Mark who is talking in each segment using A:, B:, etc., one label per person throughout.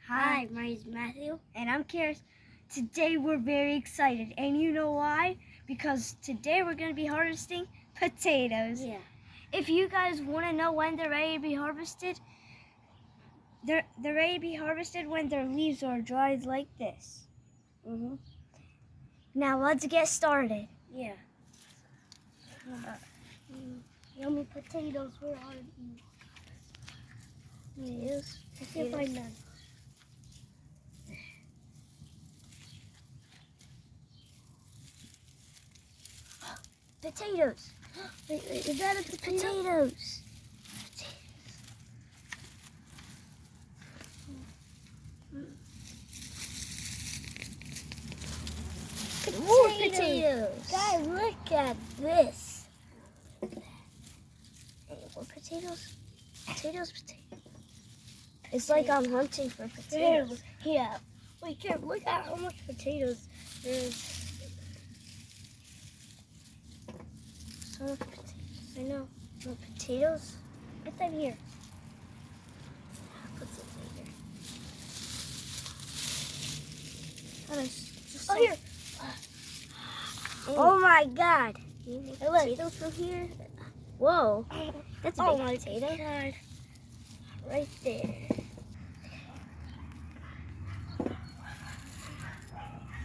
A: Hi, my name is Matthew.
B: And I'm Karis. Today we're very excited, and you know why? Because today we're going to be harvesting potatoes.
A: Yeah.
B: If you guys want to know when they're ready to be harvested, they're ready to be harvested when their leaves are dried like this. Now let's get started.
A: Yeah. Yummy potatoes. Where are these?
B: Potatoes.
A: I can't find none.
B: Potatoes.
A: Wait, is that a potato?
B: Potatoes.
A: More potatoes. Guys, look at this.
B: More potatoes. Potatoes. It's like I'm hunting for potatoes.
A: Yeah. Wait, Karen, look at how much potatoes there is.
B: So much potatoes. I know. More potatoes.
A: Get them here.
B: Put it later.
A: Oh, here.
B: Oh my God.
A: Hey, look.
B: Potatoes from here. Whoa. That's a big
A: my
B: potato.
A: God. Right there.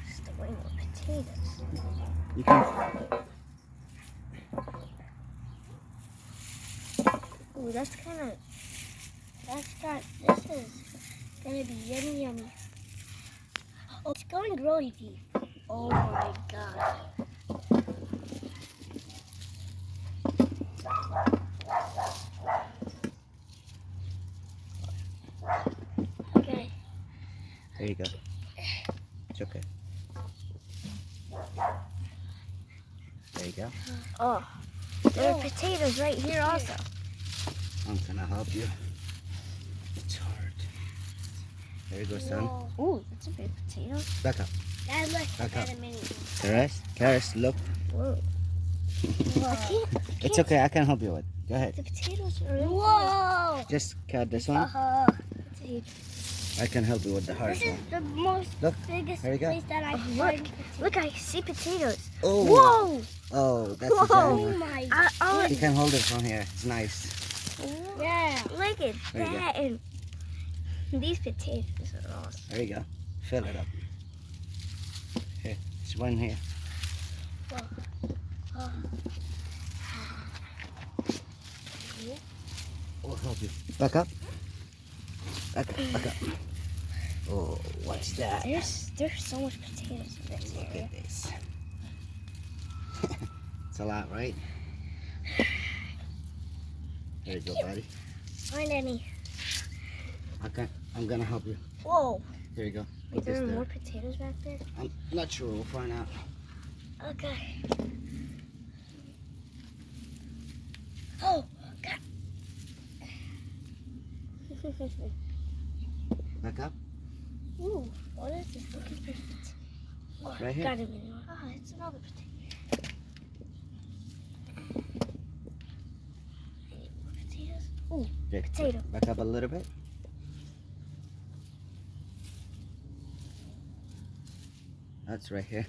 B: Just way more potatoes.
C: You can.
B: Ooh, that's kind of.
A: This is gonna be yummy. Oh, it's going really deep. Oh my God. Okay.
C: There you go. It's okay. There you go.
B: Oh, there are potatoes right here also.
C: I'm gonna help you. It's hard. There you go, son.
A: Whoa.
B: Ooh, that's a big potato.
C: Back up.
A: Dad, look. I
C: Back
A: got
C: up.
A: a mini.
C: Karis, look.
B: Whoa. I can't.
C: It's okay. I can help you with. Go ahead.
B: The potatoes are really
A: Whoa.
C: Just cut this one. I can help you with the hard
A: This is
C: one.
A: the most
C: Look.
A: biggest
C: There you go.
A: place that I
B: Oh,
A: find
B: look.
A: potatoes.
B: Look, I see potatoes.
C: Oh.
B: Whoa!
C: Oh, that's a
B: Whoa.
C: giant
A: Oh
C: one.
A: my
C: You can hold it from here. It's nice.
A: Yeah.
B: Look at
C: There you go.
B: that. And these potatoes are awesome.
C: There you go. Fill it up. Here, there's one here. We'll help you. Back up. Back up. Back up. Oh, what's that?
B: There's so much potatoes in this
C: Look
B: area.
C: at this. It's a lot, right? There you go, buddy.
A: Find any.
C: I'm gonna help you.
A: Whoa.
C: Here you go.
B: Wait,
C: Put this
B: there are
C: there.
B: more potatoes back there?
C: I'm not sure. We'll find out.
A: Okay. Oh, God.
C: Back up.
A: Ooh, what is this? Look at this. Oh,
C: Right here.
A: got a mini one. Oh, it's another potato. Any more potatoes? Ooh,
C: Okay,
A: potato.
C: Back up a little bit. That's right here.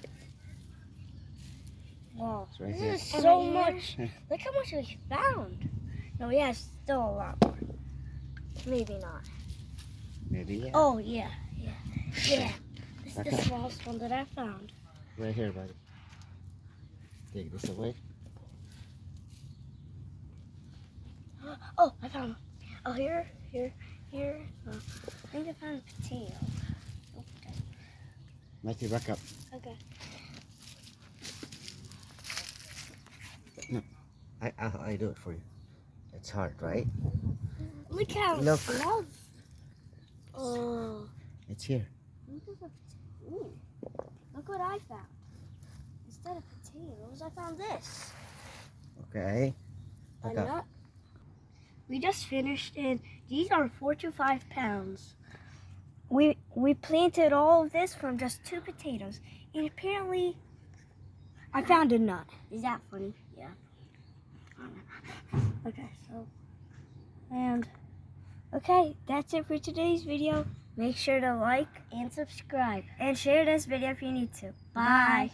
A: Wow.
C: It's right
A: This
C: here.
A: is so
B: Right
A: much. Look how much we found. No, yeah, still a lot more.
B: Maybe not.
C: Maybe, yeah.
A: Oh, yeah. Yeah. This is the
C: Okay.
A: smallest one that I found.
C: Right here, buddy. Take this away.
A: Oh, I found one. Oh, here. Oh, I think I found a potato. Okay.
C: Matthew, back up.
A: Okay.
C: I do it for you. It's hard, right?
A: Look how
C: Look.
A: small. Oh.
C: It's here.
A: Ooh. Look what I found. Instead of potatoes, I found this.
C: Okay.
A: A
C: Back up.
A: nut. We just finished, and these are 4 to 5 pounds.
B: We planted all of this from just 2 potatoes, and apparently I found a nut.
A: Is that funny? Yeah.
B: Okay, so, and, okay, that's it for today's video. Make sure to like
A: and subscribe.
B: and share this video if you need to.
A: Bye.
B: Bye.